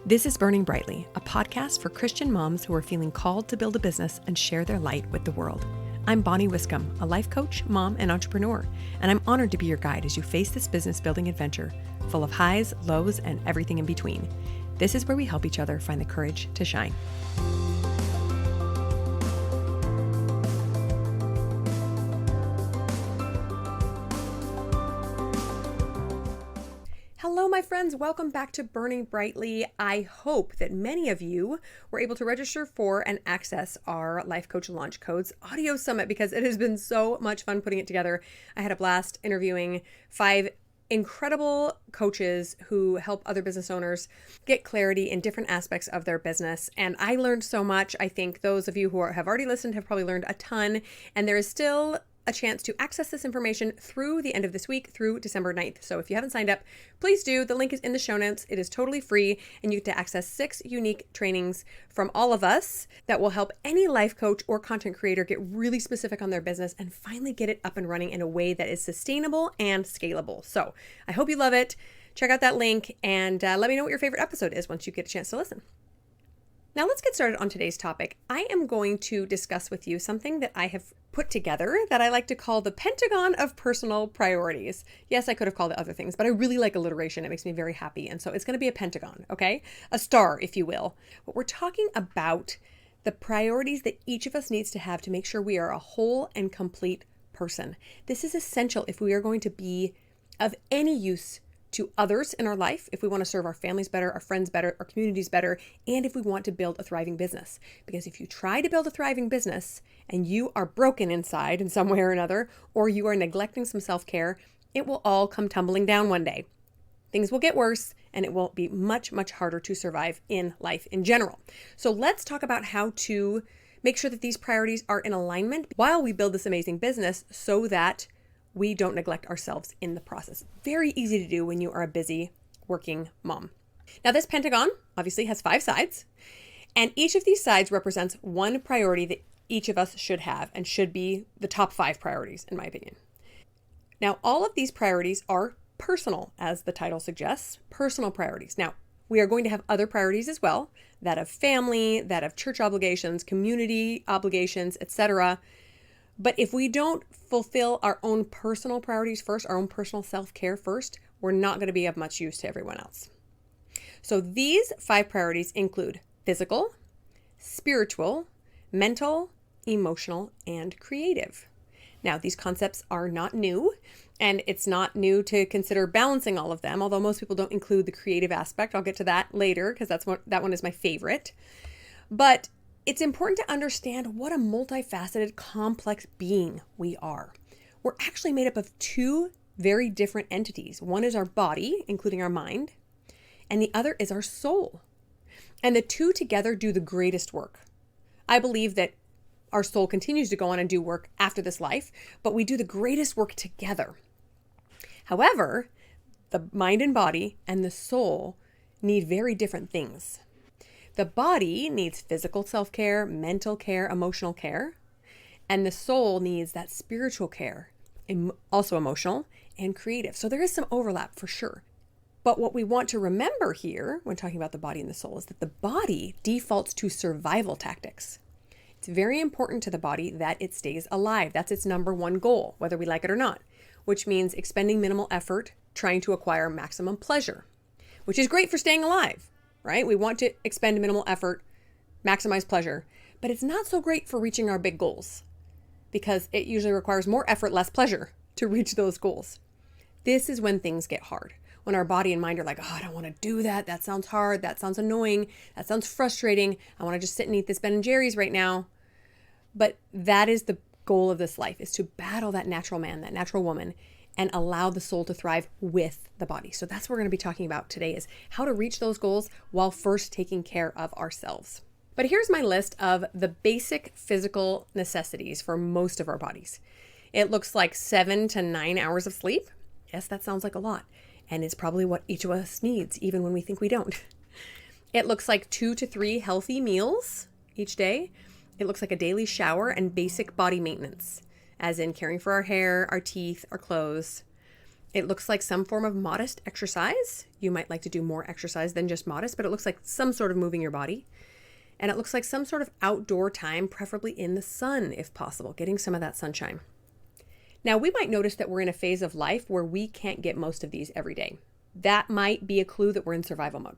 This is Burning Brightly, a podcast for Christian moms who are feeling called to build a business and share their light with the world. I'm Bonnie Wiscombe, a life coach, mom, and entrepreneur, and I'm honored to be your guide as you face this business building adventure full of highs, lows, and everything in between. This is where we help each other find the courage to shine. Hello, my friends. Welcome back to Burning Brightly. I hope that many of you were able to register for and access our Life Coach Launch Codes Audio Summit because it has been so much fun putting it together. I had a blast interviewing 5 incredible coaches who help other business owners get clarity in different aspects of their business. And I learned so much. I think those of you who have already listened have probably learned a ton. And there is still a chance to access this information through the end of this week, through December 9th. So if you haven't signed up, please do. The link is in the show notes. It is totally free, and you get to access 6 unique trainings from all of us that will help any life coach or content creator get really specific on their business and finally get it up and running in a way that is sustainable and scalable. So I hope you love it. Check out that link and let me know what your favorite episode is once you get a chance to listen. Now let's get started on today's topic. I am going to discuss with you something that I have put together that I like to call the Pentagon of personal priorities. Yes, I could have called it other things, but I really like alliteration. It makes me very happy. And so it's going to be a pentagon, okay? A star, if you will. But we're talking about the priorities that each of us needs to have to make sure we are a whole and complete person. This is essential if we are going to be of any use to others in our life, if we want to serve our families better, our friends better, our communities better, and if we want to build a thriving business. Because if you try to build a thriving business and you are broken inside in some way or another, or you are neglecting some self-care, it will all come tumbling down one day. Things will get worse and it will be much, much harder to survive in life in general. So let's talk about how to make sure that these priorities are in alignment while we build this amazing business so that we don't neglect ourselves in the process. Very easy to do when you are a busy working mom. Now, this pentagon obviously has 5 sides, and each of these sides represents one priority that each of us should have and should be the top 5 priorities, in my opinion. Now, all of these priorities are personal, as the title suggests, personal priorities. Now, we are going to have other priorities as well, that of family, that of church obligations, community obligations, etc. But if we don't fulfill our own personal priorities first, our own personal self-care first, we're not going to be of much use to everyone else. So these 5 priorities include physical, spiritual, mental, emotional, and creative. Now, these concepts are not new, and it's not new to consider balancing all of them, although most people don't include the creative aspect. I'll get to that later because that one is my favorite. But it's important to understand what a multifaceted, complex being we are. We're actually made up of 2 very different entities. One is our body, including our mind, and the other is our soul. And the 2 together do the greatest work. I believe that our soul continues to go on and do work after this life, but we do the greatest work together. However, the mind and body and the soul need very different things. The body needs physical self-care, mental care, emotional care, and the soul needs that spiritual care, also emotional and creative. So there is some overlap for sure. But what we want to remember here when talking about the body and the soul is that the body defaults to survival tactics. It's very important to the body that it stays alive. That's its number one goal, whether we like it or not, which means expending minimal effort, trying to acquire maximum pleasure, which is great for staying alive. Right? We want to expend minimal effort, maximize pleasure, but it's not so great for reaching our big goals because it usually requires more effort, less pleasure to reach those goals. This is when things get hard. When our body and mind are like, oh, I don't want to do that. That sounds hard. That sounds annoying. That sounds frustrating. I want to just sit and eat this Ben & Jerry's right now. But that is the goal of this life, is to battle that natural man, that natural woman, and allow the soul to thrive with the body. So that's what we're going to be talking about today, is how to reach those goals while first taking care of ourselves. But here's my list of the basic physical necessities for most of our bodies. It looks like 7 to 9 hours of sleep. Yes, that sounds like a lot. And it's probably what each of us needs, even when we think we don't. It looks like 2 to 3 healthy meals each day. It looks like a daily shower and basic body maintenance, as in caring for our hair, our teeth, our clothes. It looks like some form of modest exercise. You might like to do more exercise than just modest, but it looks like some sort of moving your body. And it looks like some sort of outdoor time, preferably in the sun if possible, getting some of that sunshine. Now, we might notice that we're in a phase of life where we can't get most of these every day. That might be a clue that we're in survival mode.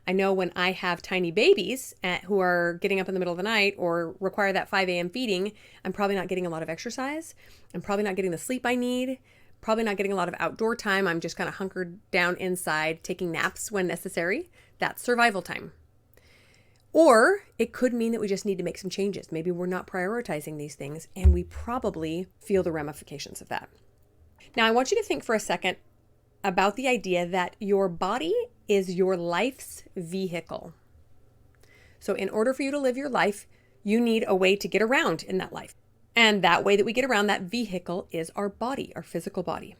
I know when I have tiny babies who are getting up in the middle of the night or require that 5 a.m. feeding, I'm probably not getting a lot of exercise. I'm probably not getting the sleep I need. Probably not getting a lot of outdoor time. I'm just kind of hunkered down inside, taking naps when necessary. That's survival time. Or it could mean that we just need to make some changes. Maybe we're not prioritizing these things, and we probably feel the ramifications of that. Now, I want you to think for a second about the idea that your body is your life's vehicle. So in order for you to live your life, you need a way to get around in that life. And that way that we get around that vehicle is our body, our physical body.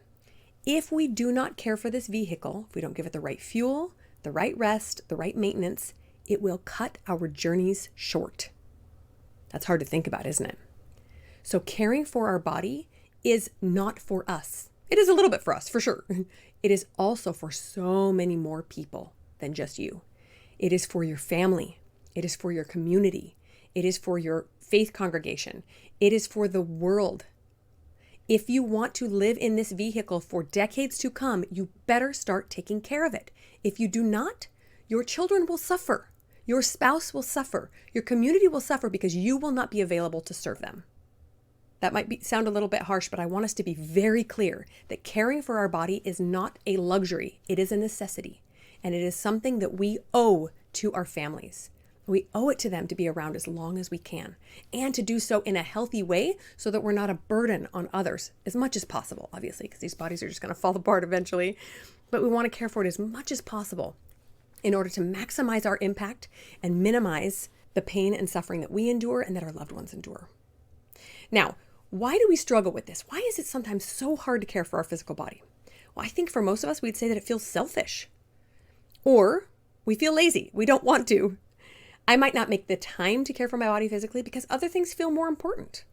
If we do not care for this vehicle, if we don't give it the right fuel, the right rest, the right maintenance, it will cut our journeys short. That's hard to think about, isn't it? So caring for our body is not for us. It is a little bit for us, for sure. It is also for so many more people than just you. It is for your family. It is for your community. It is for your faith congregation. It is for the world. If you want to live in this vehicle for decades to come, you better start taking care of it. If you do not, your children will suffer. Your spouse will suffer. Your community will suffer because you will not be available to serve them. That might sound a little bit harsh, but I want us to be very clear that caring for our body is not a luxury. It is a necessity. And it is something that we owe to our families. We owe it to them to be around as long as we can and to do so in a healthy way so that we're not a burden on others as much as possible, obviously, because these bodies are just going to fall apart eventually. But we want to care for it as much as possible in order to maximize our impact and minimize the pain and suffering that we endure and that our loved ones endure. Now, why do we struggle with this? Why is it sometimes so hard to care for our physical body? Well, I think for most of us, we'd say that it feels selfish. Or we feel lazy. We don't want to. I might not make the time to care for my body physically because other things feel more important.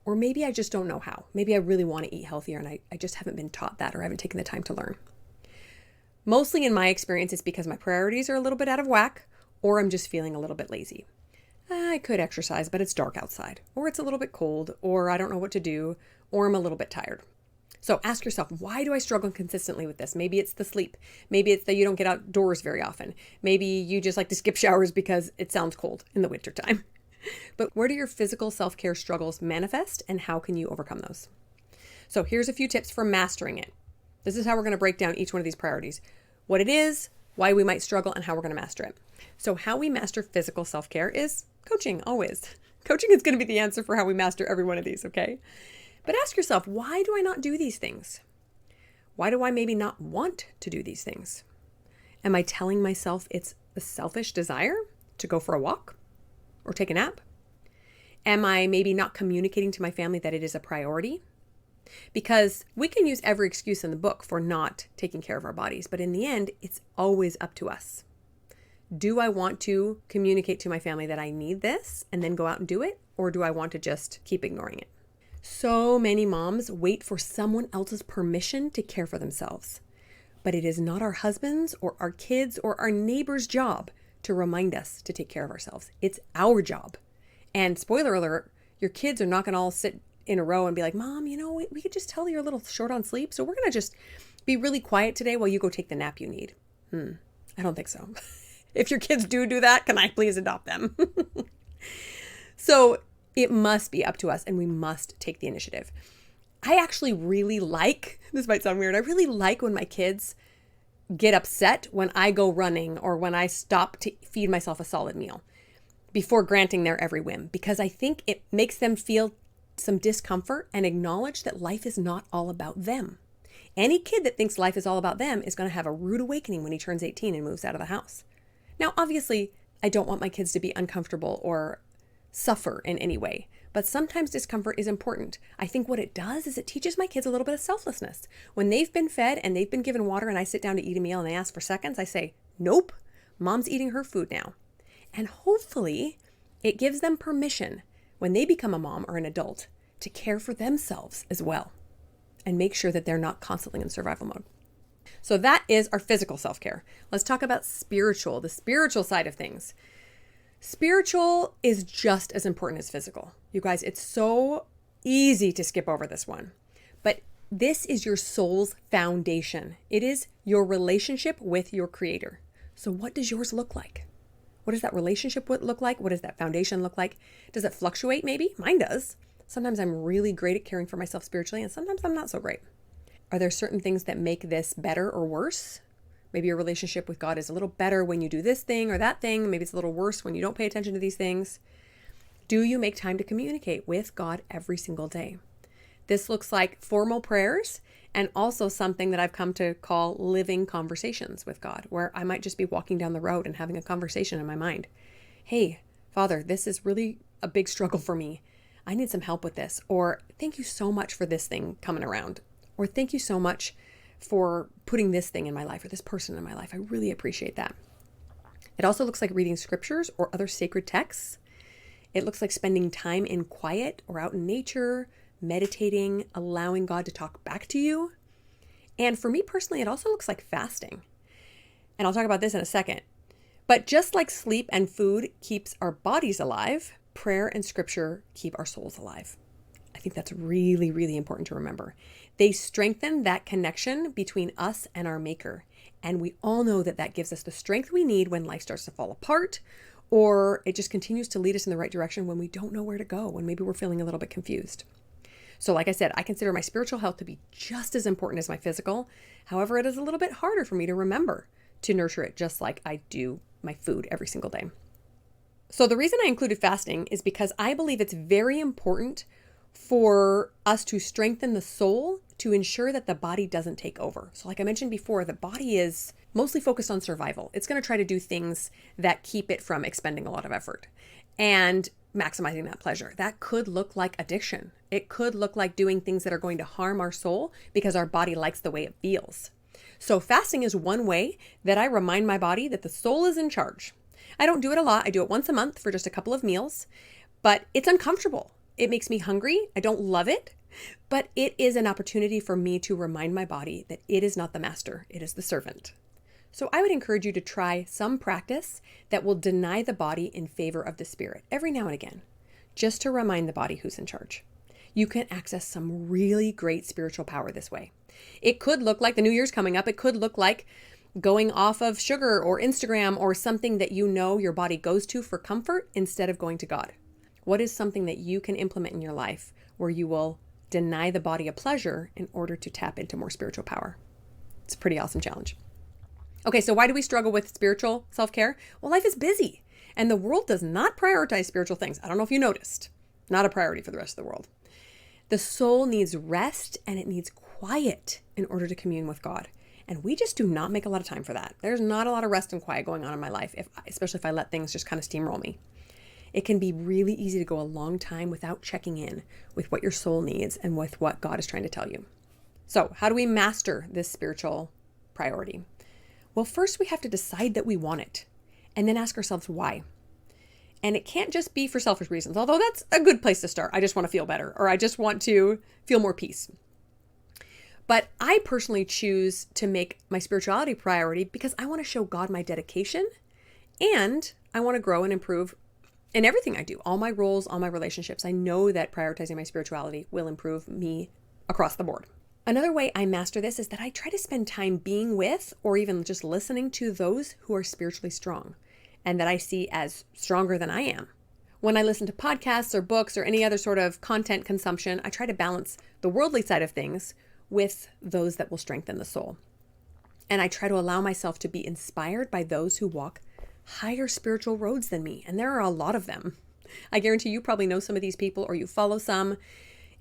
Or maybe I just don't know how. Maybe I really want to eat healthier and I just haven't been taught that or haven't taken the time to learn. Mostly in my experience, it's because my priorities are a little bit out of whack or I'm just feeling a little bit lazy. I could exercise, but it's dark outside, or it's a little bit cold, or I don't know what to do, or I'm a little bit tired. So ask yourself, why do I struggle consistently with this? Maybe it's the sleep. Maybe it's that you don't get outdoors very often. Maybe you just like to skip showers because it sounds cold in the wintertime. But where do your physical self-care struggles manifest and how can you overcome those? So here's a few tips for mastering it. This is how we're going to break down each one of these priorities. What it is, why we might struggle, and how we're going to master it. So how we master physical self-care is coaching, always. Coaching is going to be the answer for how we master every one of these, okay? But ask yourself, why do I not do these things? Why do I maybe not want to do these things? Am I telling myself it's a selfish desire to go for a walk or take a nap? Am I maybe not communicating to my family that it is a priority? Because we can use every excuse in the book for not taking care of our bodies, but in the end, it's always up to us. Do I want to communicate to my family that I need this and then go out and do it? Or do I want to just keep ignoring it? So many moms wait for someone else's permission to care for themselves. But it is not our husband's or our kids' or our neighbor's job to remind us to take care of ourselves. It's our job. And spoiler alert, your kids are not going to all sit in a row and be like, Mom, we could just tell you're a little short on sleep. So we're going to just be really quiet today while you go take the nap you need. I don't think so. If your kids do that, can I please adopt them? So it must be up to us and we must take the initiative. I actually really like, this might sound weird, I really like when my kids get upset when I go running or when I stop to feed myself a solid meal before granting their every whim, because I think it makes them feel some discomfort and acknowledge that life is not all about them. Any kid that thinks life is all about them is going to have a rude awakening when he turns 18 and moves out of the house. Now, obviously, I don't want my kids to be uncomfortable or suffer in any way, but sometimes discomfort is important. I think what it does is it teaches my kids a little bit of selflessness. When they've been fed and they've been given water and I sit down to eat a meal and they ask for seconds, I say, nope, Mom's eating her food now. And hopefully it gives them permission when they become a mom or an adult to care for themselves as well. and make sure that they're not constantly in survival mode. So that is our physical self-care. Let's talk about spiritual, the spiritual side of things. Spiritual is just as important as physical. You guys, it's so easy to skip over this one, but this is your soul's foundation. It is your relationship with your creator. So what does yours look like? What does that relationship look like? What does that foundation look like? Does it fluctuate maybe? Mine does. Sometimes I'm really great at caring for myself spiritually, and sometimes I'm not so great. Are there certain things that make this better or worse? Maybe your relationship with God is a little better when you do this thing or that thing. Maybe it's a little worse when you don't pay attention to these things. Do you make time to communicate with God every single day? This looks like formal prayers and also something that I've come to call living conversations with God, where I might just be walking down the road and having a conversation in my mind. Hey, Father, this is really a big struggle for me. I need some help with this. Or thank you so much for this thing coming around. Or thank you so much for putting this thing in my life or this person in my life. I really appreciate that. It also looks like reading scriptures or other sacred texts. It looks like spending time in quiet or out in nature, meditating, allowing God to talk back to you. And for me personally, it also looks like fasting. And I'll talk about this in a second. But just like sleep and food keeps our bodies alive, prayer and scripture keep our souls alive. I think that's really, really important to remember. They strengthen that connection between us and our maker. And we all know that that gives us the strength we need when life starts to fall apart, or it just continues to lead us in the right direction when we don't know where to go, when maybe we're feeling a little bit confused. So like I said, I consider my spiritual health to be just as important as my physical. However, it is a little bit harder for me to remember to nurture it just like I do my food every single day. So the reason I included fasting is because I believe it's very important for us to strengthen the soul to ensure that the body doesn't take over. So like I mentioned before, the body is mostly focused on survival. It's going to try to do things that keep it from expending a lot of effort and maximizing that pleasure. That could look like addiction. It could look like doing things that are going to harm our soul because our body likes the way it feels. So fasting is one way that I remind my body that the soul is in charge. I don't do it a lot. I do it once a month for just a couple of meals, but it's uncomfortable. It makes me hungry. I don't love it, but it is an opportunity for me to remind my body that it is not the master, it is the servant. So I would encourage you to try some practice that will deny the body in favor of the spirit every now and again, just to remind the body who's in charge. You can access some really great spiritual power this way. It could look like the New Year's coming up. It could look like going off of sugar or Instagram or something that you know your body goes to for comfort instead of going to God. What is something that you can implement in your life where you will deny the body a pleasure in order to tap into more spiritual power? It's a pretty awesome challenge. Okay, so why do we struggle with spiritual self-care? Well, life is busy and the world does not prioritize spiritual things. I don't know if you noticed. Not a priority for the rest of the world. The soul needs rest and it needs quiet in order to commune with God. And we just do not make a lot of time for that. There's not a lot of rest and quiet going on in my life, especially if I let things just kind of steamroll me. It can be really easy to go a long time without checking in with what your soul needs and with what God is trying to tell you. So how do we master this spiritual priority? Well, first we have to decide that we want it and then ask ourselves why. And it can't just be for selfish reasons, although that's a good place to start. I just want to feel better, or I just want to feel more peace. But I personally choose to make my spirituality priority because I want to show God my dedication and I want to grow and improve in everything I do, all my roles, all my relationships. I know that prioritizing my spirituality will improve me across the board. Another way I master this is that I try to spend time being with or even just listening to those who are spiritually strong and that I see as stronger than I am. When I listen to podcasts or books or any other sort of content consumption, I try to balance the worldly side of things with those that will strengthen the soul. And I try to allow myself to be inspired by those who walk higher spiritual roads than me. And there are a lot of them. I guarantee you probably know some of these people or you follow some.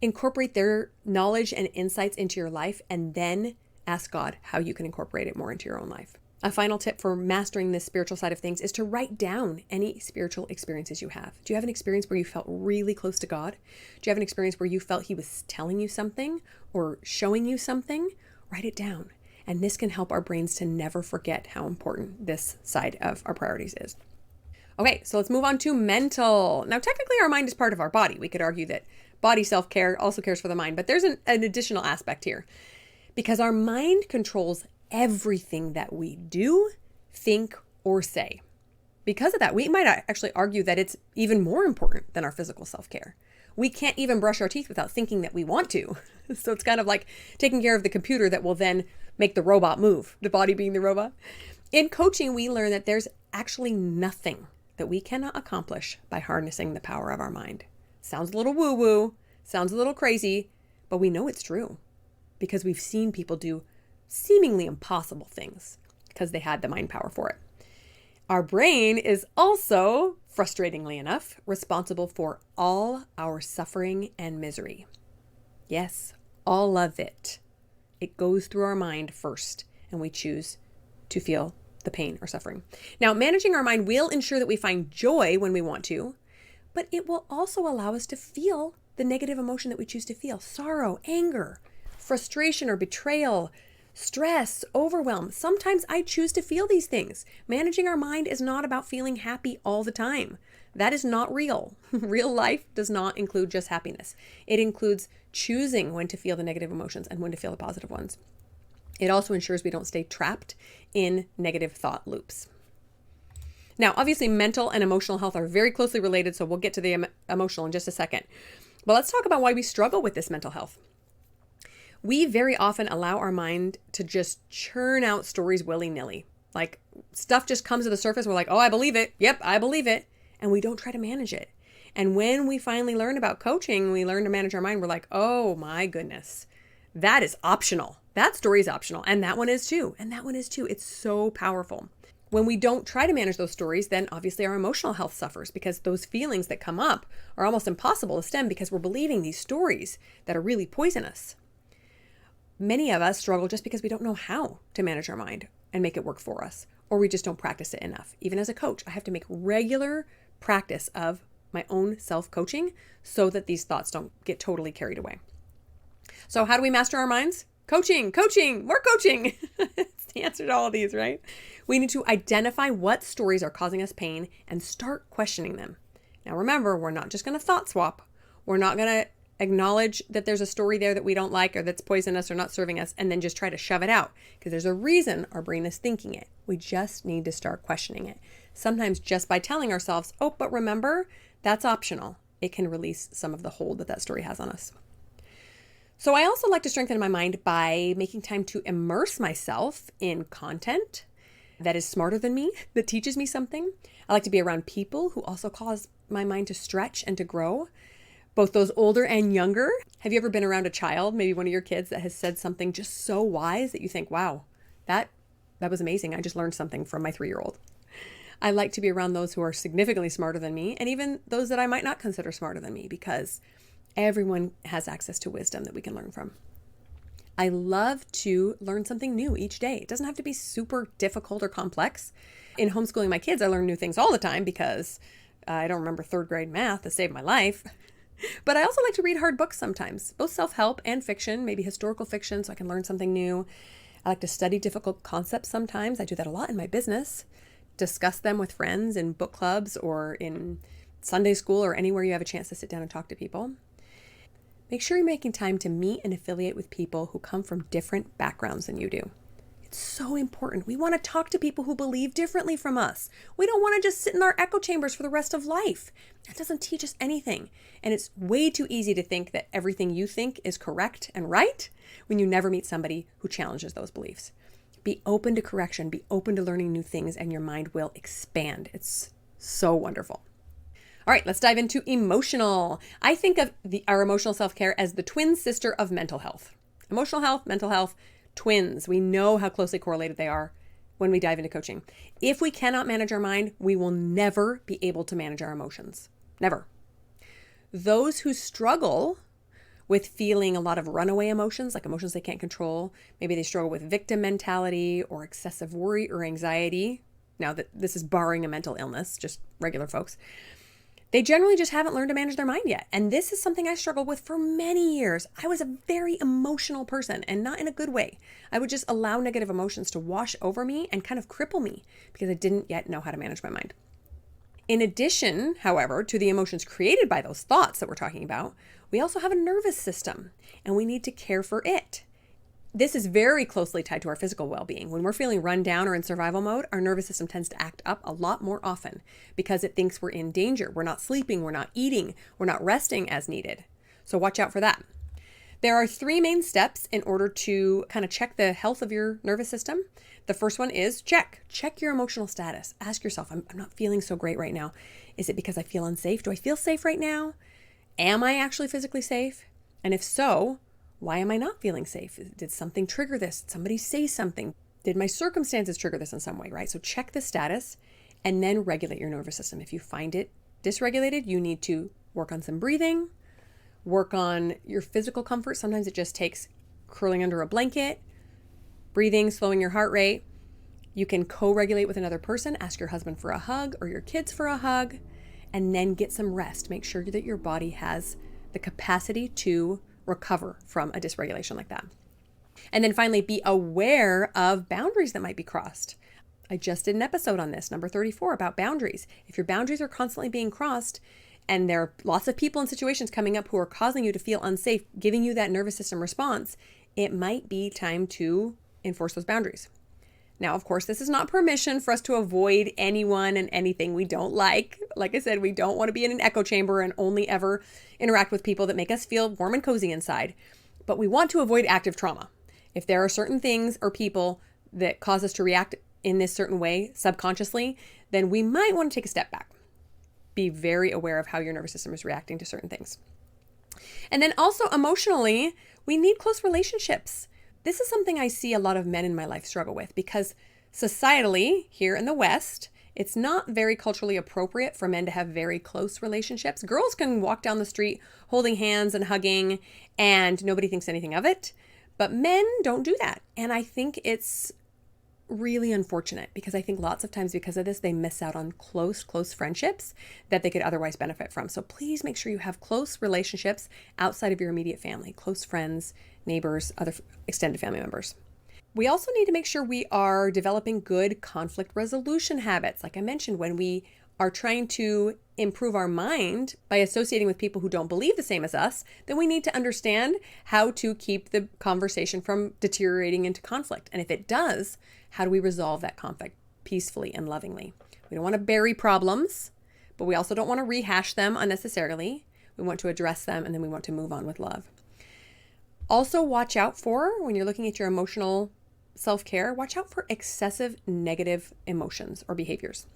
Incorporate their knowledge and insights into your life and then ask God how you can incorporate it more into your own life. A final tip for mastering this spiritual side of things is to write down any spiritual experiences you have. Do you have an experience where you felt really close to God? Do you have an experience where you felt He was telling you something or showing you something? Write it down. And this can help our brains to never forget how important this side of our priorities is. Okay, so let's move on to mental. Now, technically, our mind is part of our body. We could argue that body self-care also cares for the mind. But there's an additional aspect here because our mind controls everything that we do, think, or say. Because of that, we might actually argue that it's even more important than our physical self-care. We can't even brush our teeth without thinking that we want to. So it's kind of like taking care of the computer that will then make the robot move, the body being the robot. In coaching, we learn that there's actually nothing that we cannot accomplish by harnessing the power of our mind. Sounds a little woo-woo, sounds a little crazy, but we know it's true because we've seen people do seemingly impossible things because they had the mind power for it. Our brain is also, frustratingly enough, responsible for all our suffering and misery. Yes, all of it. It goes through our mind first, and we choose to feel the pain or suffering. Now, managing our mind will ensure that we find joy when we want to, but it will also allow us to feel the negative emotion that we choose to feel. Sorrow, anger, frustration or betrayal, stress, overwhelm. Sometimes I choose to feel these things. Managing our mind is not about feeling happy all the time. That is not real. Real life does not include just happiness. It includes choosing when to feel the negative emotions and when to feel the positive ones. It also ensures we don't stay trapped in negative thought loops. Now, obviously, mental and emotional health are very closely related, so we'll get to the emotional in just a second. But let's talk about why we struggle with this mental health. We very often allow our mind to just churn out stories willy-nilly. Like stuff just comes to the surface. We're like, oh, I believe it. Yep, I believe it. And we don't try to manage it. And when we finally learn about coaching, we learn to manage our mind. We're like, oh my goodness, that is optional. That story is optional. And that one is too. And that one is too. It's so powerful. When we don't try to manage those stories, then obviously our emotional health suffers because those feelings that come up are almost impossible to stem because we're believing these stories that are really poisonous. Many of us struggle just because we don't know how to manage our mind and make it work for us, or we just don't practice it enough. Even as a coach, I have to make regular practice of my own self-coaching so that these thoughts don't get totally carried away. So how do we master our minds? Coaching, more coaching. It's the answer to all of these, right? We need to identify what stories are causing us pain and start questioning them. Now remember, we're not just going to thought swap. We're not going to acknowledge that there's a story there that we don't like or that's poisonous or not serving us and then just try to shove it out because there's a reason our brain is thinking it. We just need to start questioning it. Sometimes just by telling ourselves, oh, but remember, that's optional. It can release some of the hold that story has on us. So I also like to strengthen my mind by making time to immerse myself in content that is smarter than me, that teaches me something. I like to be around people who also cause my mind to stretch and to grow, both those older and younger. Have you ever been around a child, maybe one of your kids, that has said something just so wise that you think, wow, that was amazing. I just learned something from my 3-year-old. I like to be around those who are significantly smarter than me and even those that I might not consider smarter than me because everyone has access to wisdom that we can learn from. I love to learn something new each day. It doesn't have to be super difficult or complex. In homeschooling my kids, I learn new things all the time because I don't remember 3rd grade math to save my life. But I also like to read hard books sometimes, both self-help and fiction, maybe historical fiction, so I can learn something new. I like to study difficult concepts sometimes. I do that a lot in my business. Discuss them with friends in book clubs or in Sunday school or anywhere you have a chance to sit down and talk to people. Make sure you're making time to meet and affiliate with people who come from different backgrounds than you do. It's so important. We want to talk to people who believe differently from us. We don't want to just sit in our echo chambers for the rest of life. That doesn't teach us anything. And it's way too easy to think that everything you think is correct and right when you never meet somebody who challenges those beliefs. Be open to correction. Be open to learning new things, and your mind will expand. It's so wonderful. All right, let's dive into emotional. I think of our emotional self-care as the twin sister of mental health. Emotional health, mental health, twins. We know how closely correlated they are when we dive into coaching. If we cannot manage our mind, we will never be able to manage our emotions. Never. Those who struggle with feeling a lot of runaway emotions, like emotions they can't control, maybe they struggle with victim mentality or excessive worry or anxiety. Now that this is barring a mental illness, just regular folks. They generally just haven't learned to manage their mind yet. And this is something I struggled with for many years. I was a very emotional person, and not in a good way. I would just allow negative emotions to wash over me and kind of cripple me because I didn't yet know how to manage my mind. In addition, however, to the emotions created by those thoughts that we're talking about, we also have a nervous system and we need to care for it. This is very closely tied to our physical well-being. When we're feeling run down or in survival mode, our nervous system tends to act up a lot more often because it thinks we're in danger. We're not sleeping, we're not eating, we're not resting as needed. So watch out for that. There are 3 main steps in order to kind of check the health of your nervous system. The first one is check your emotional status. Ask yourself, I'm not feeling so great right now. Is it because I feel unsafe? Do I feel safe right now? Am I actually physically safe? And if so, why am I not feeling safe? Did something trigger this? Did somebody say something? Did my circumstances trigger this in some way, right? So check the status and then regulate your nervous system. If you find it dysregulated, you need to work on some breathing, work on your physical comfort. Sometimes it just takes curling under a blanket, breathing, slowing your heart rate. You can co-regulate with another person. Ask your husband for a hug or your kids for a hug, and then get some rest. Make sure that your body has the capacity to recover from a dysregulation like that. And then finally, be aware of boundaries that might be crossed. I just did an episode on this, number 34, about boundaries. If your boundaries are constantly being crossed, and there are lots of people and situations coming up who are causing you to feel unsafe, giving you that nervous system response, it might be time to enforce those boundaries. Now, of course, this is not permission for us to avoid anyone and anything we don't like. Like I said, we don't want to be in an echo chamber and only ever interact with people that make us feel warm and cozy inside. But we want to avoid active trauma. If there are certain things or people that cause us to react in this certain way subconsciously, then we might want to take a step back. Be very aware of how your nervous system is reacting to certain things. And then also emotionally, we need close relationships. This is something I see a lot of men in my life struggle with because societally, here in the West, it's not very culturally appropriate for men to have very close relationships. Girls can walk down the street holding hands and hugging and nobody thinks anything of it, but men don't do that. And I think it's really unfortunate because I think lots of times because of this, they miss out on close friendships that they could otherwise benefit from. So please make sure you have close relationships outside of your immediate family, close friends, neighbors, other extended family members. We also need to make sure we are developing good conflict resolution habits. Like I mentioned, when we are trying to improve our mind by associating with people who don't believe the same as us, then we need to understand how to keep the conversation from deteriorating into conflict. And if it does, how do we resolve that conflict peacefully and lovingly? We don't want to bury problems, but we also don't want to rehash them unnecessarily. We want to address them and then we want to move on with love. Also, watch out for, when you're looking at your emotional self-care, watch out for excessive negative emotions or behaviors.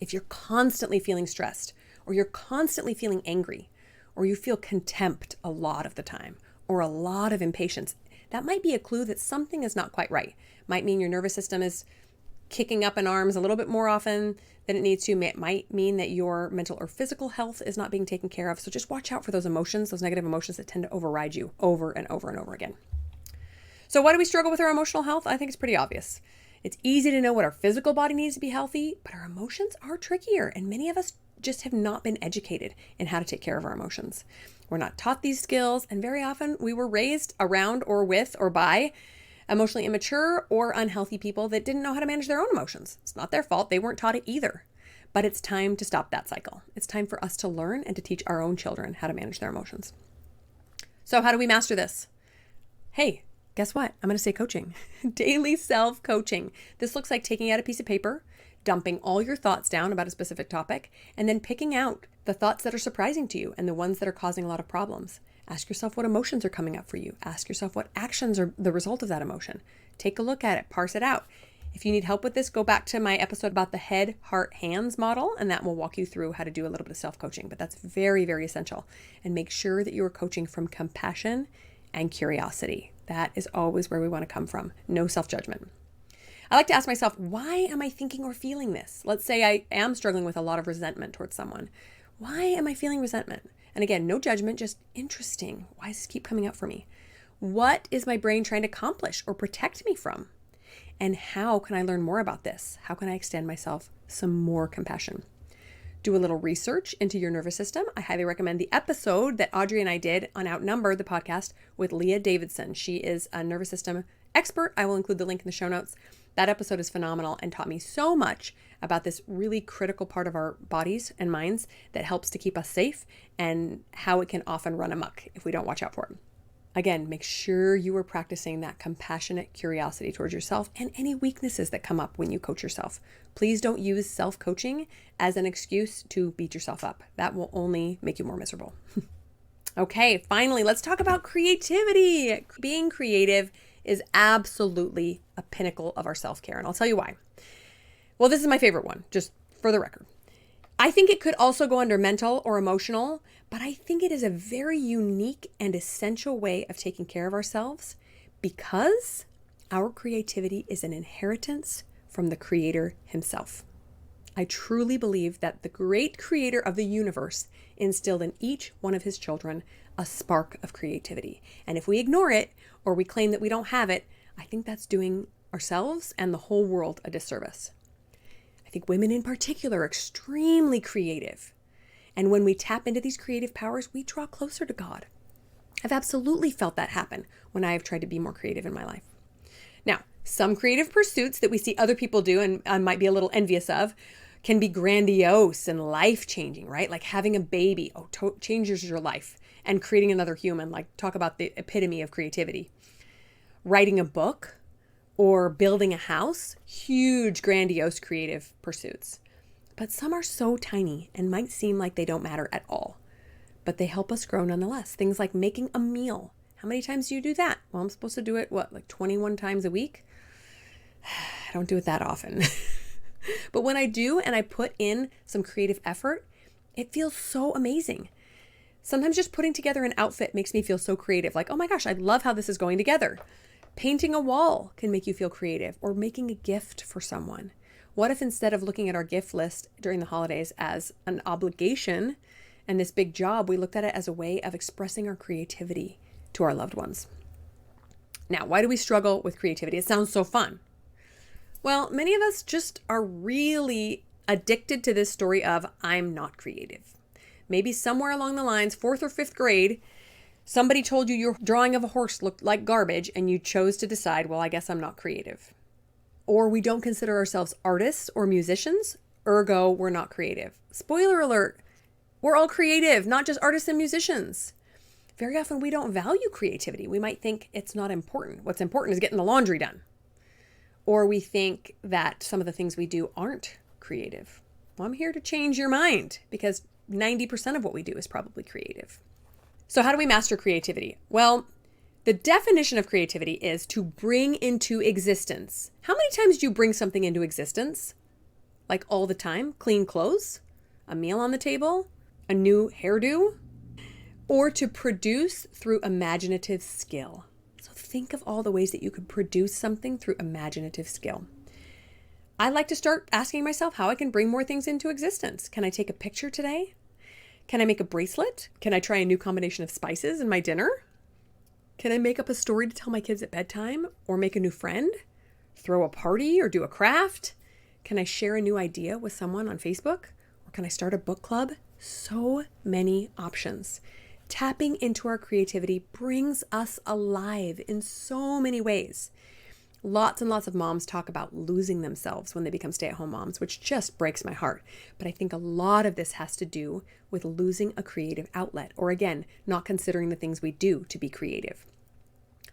If you're constantly feeling stressed, or you're constantly feeling angry, or you feel contempt a lot of the time, or a lot of impatience, that might be a clue that something is not quite right. Might mean your nervous system is kicking up in arms a little bit more often than it needs to. It might mean that your mental or physical health is not being taken care of. So just watch out for those emotions, those negative emotions that tend to override you over and over and over again. So why do we struggle with our emotional health? I think it's pretty obvious. It's easy to know what our physical body needs to be healthy, but our emotions are trickier, and many of us just have not been educated in how to take care of our emotions. We're not taught these skills, and very often we were raised around or with or by emotionally immature or unhealthy people that didn't know how to manage their own emotions. It's not their fault. They weren't taught it either. But it's time to stop that cycle. It's time for us to learn and to teach our own children how to manage their emotions. So how do we master this? Hey, guess what? I'm going to say coaching. Daily self-coaching. This looks like taking out a piece of paper, dumping all your thoughts down about a specific topic, and then picking out the thoughts that are surprising to you and the ones that are causing a lot of problems. Ask yourself what emotions are coming up for you. Ask yourself what actions are the result of that emotion. Take a look at it, parse it out. If you need help with this, go back to my episode about the head, heart, hands model, and that will walk you through how to do a little bit of self-coaching. But that's very, very essential. And make sure that you are coaching from compassion and curiosity. That is always where we want to come from. No self-judgment. I like to ask myself, why am I thinking or feeling this? Let's say I am struggling with a lot of resentment towards someone. Why am I feeling resentment? And again, no judgment, just interesting. Why does this keep coming up for me? What is my brain trying to accomplish or protect me from? And how can I learn more about this? How can I extend myself some more compassion? Do a little research into your nervous system. I highly recommend the episode that Audrey and I did on Outnumbered, the podcast, with Leah Davidson. She is a nervous system expert. I will include the link in the show notes. That episode is phenomenal and taught me so much about this really critical part of our bodies and minds that helps to keep us safe and how it can often run amok if we don't watch out for it. Again, make sure you are practicing that compassionate curiosity towards yourself and any weaknesses that come up when you coach yourself. Please don't use self-coaching as an excuse to beat yourself up. That will only make you more miserable. Okay, finally, let's talk about creativity. Being creative is absolutely a pinnacle of our self-care, and I'll tell you why. Well, this is my favorite one, just for the record. I think it could also go under mental or emotional, but I think it is a very unique and essential way of taking care of ourselves because our creativity is an inheritance from the Creator himself. I truly believe that the great Creator of the universe instilled in each one of his children a spark of creativity. And if we ignore it or we claim that we don't have it, I think that's doing ourselves and the whole world a disservice. I think women in particular are extremely creative. And when we tap into these creative powers, we draw closer to God. I've absolutely felt that happen when I have tried to be more creative in my life. Now, some creative pursuits that we see other people do and I might be a little envious of can be grandiose and life-changing, right? Like having a baby, changes your life, and creating another human, like talk about the epitome of creativity. Writing a book or building a house, huge, grandiose creative pursuits. But some are so tiny and might seem like they don't matter at all, but they help us grow nonetheless. Things like making a meal. How many times do you do that? Well, I'm supposed to do it, like 21 times a week? I don't do it that often. But when I do and I put in some creative effort, it feels so amazing. Sometimes just putting together an outfit makes me feel so creative. Like, oh my gosh, I love how this is going together. Painting a wall can make you feel creative, or making a gift for someone. What if instead of looking at our gift list during the holidays as an obligation and this big job, we looked at it as a way of expressing our creativity to our loved ones? Now, why do we struggle with creativity? It sounds so fun. Well, many of us just are really addicted to this story of I'm not creative. Maybe somewhere along the lines, 4th or 5th grade, somebody told you your drawing of a horse looked like garbage and you chose to decide, well, I guess I'm not creative. Or we don't consider ourselves artists or musicians, ergo we're not creative. Spoiler alert, we're all creative, not just artists and musicians. Very often we don't value creativity. We might think it's not important. What's important is getting the laundry done. Or we think that some of the things we do aren't creative. Well, I'm here to change your mind because 90% of what we do is probably creative. So how do we master creativity? Well, the definition of creativity is to bring into existence. How many times do you bring something into existence? Like all the time? Clean clothes? A meal on the table? A new hairdo? Or to produce through imaginative skill. So think of all the ways that you could produce something through imaginative skill. I like to start asking myself how I can bring more things into existence. Can I take a picture today? Can I make a bracelet? Can I try a new combination of spices in my dinner? Can I make up a story to tell my kids at bedtime or make a new friend? Throw a party or do a craft? Can I share a new idea with someone on Facebook? Or can I start a book club? So many options. Tapping into our creativity brings us alive in so many ways. Lots and lots of moms talk about losing themselves when they become stay-at-home moms, which just breaks my heart. But I think a lot of this has to do with losing a creative outlet, or again, not considering the things we do to be creative.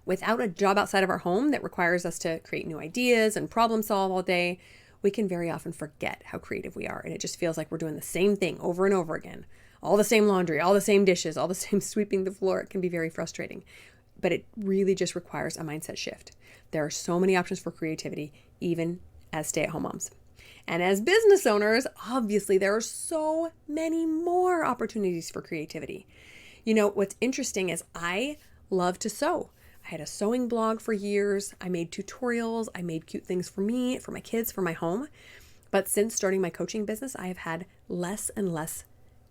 Without a job outside of our home that requires us to create new ideas and problem solve all day, we can very often forget how creative we are. And it just feels like we're doing the same thing over and over again. All the same laundry, all the same dishes, all the same sweeping the floor. It can be very frustrating. But it really just requires a mindset shift. There are so many options for creativity, even as stay-at-home moms. And as business owners, obviously there are so many more opportunities for creativity. You know, what's interesting is I love to sew. I had a sewing blog for years. I made tutorials. I made cute things for me, for my kids, for my home. But since starting my coaching business, I have had less and less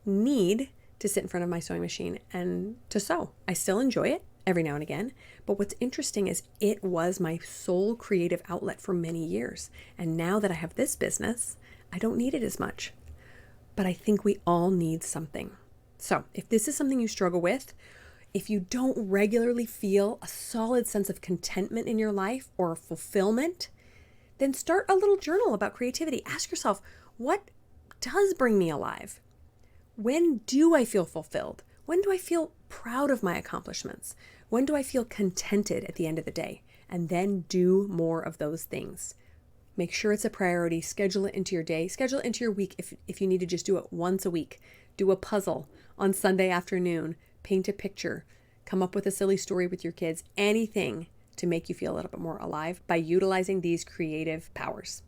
need to sit in front of my sewing machine and to sew. I still enjoy it every now and again. But what's interesting is it was my sole creative outlet for many years. And now that I have this business, I don't need it as much. But I think we all need something. So if this is something you struggle with, if you don't regularly feel a solid sense of contentment in your life or fulfillment, then start a little journal about creativity. Ask yourself, what does bring me alive? When do I feel fulfilled? When do I feel proud of my accomplishments? When do I feel contented at the end of the day? And then do more of those things. Make sure it's a priority. Schedule it into your day. Schedule it into your week if you need to just do it once a week. Do a puzzle on Sunday afternoon. Paint a picture. Come up with a silly story with your kids. Anything to make you feel a little bit more alive by utilizing these creative powers.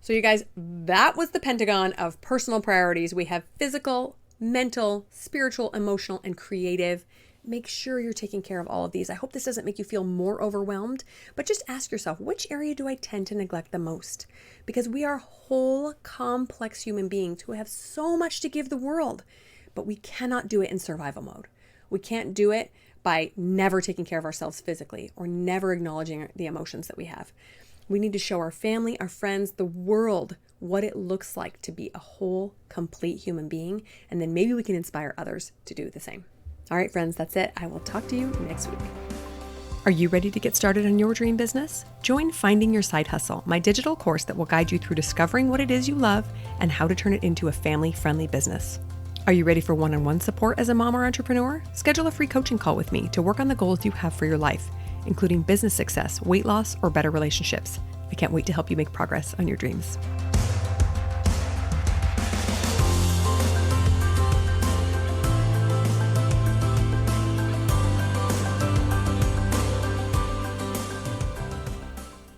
So you guys, that was the Pentagon of personal priorities. We have physical, mental, spiritual, emotional, and creative. Make sure you're taking care of all of these. I hope this doesn't make you feel more overwhelmed, but just ask yourself, which area do I tend to neglect the most? Because we are whole, complex human beings who have so much to give the world, but we cannot do it in survival mode. We can't do it by never taking care of ourselves physically or never acknowledging the emotions that we have. We need to show our family, our friends, the world what it looks like to be a whole, complete human being, and then maybe we can inspire others to do the same. All right, friends, that's it. I will talk to you next week. Are you ready to get started on your dream business? Join Finding Your Side Hustle, my digital course that will guide you through discovering what it is you love and how to turn it into a family-friendly business. Are you ready for one-on-one support as a mom or entrepreneur? Schedule a free coaching call with me to work on the goals you have for your life, including business success, weight loss, or better relationships. I can't wait to help you make progress on your dreams.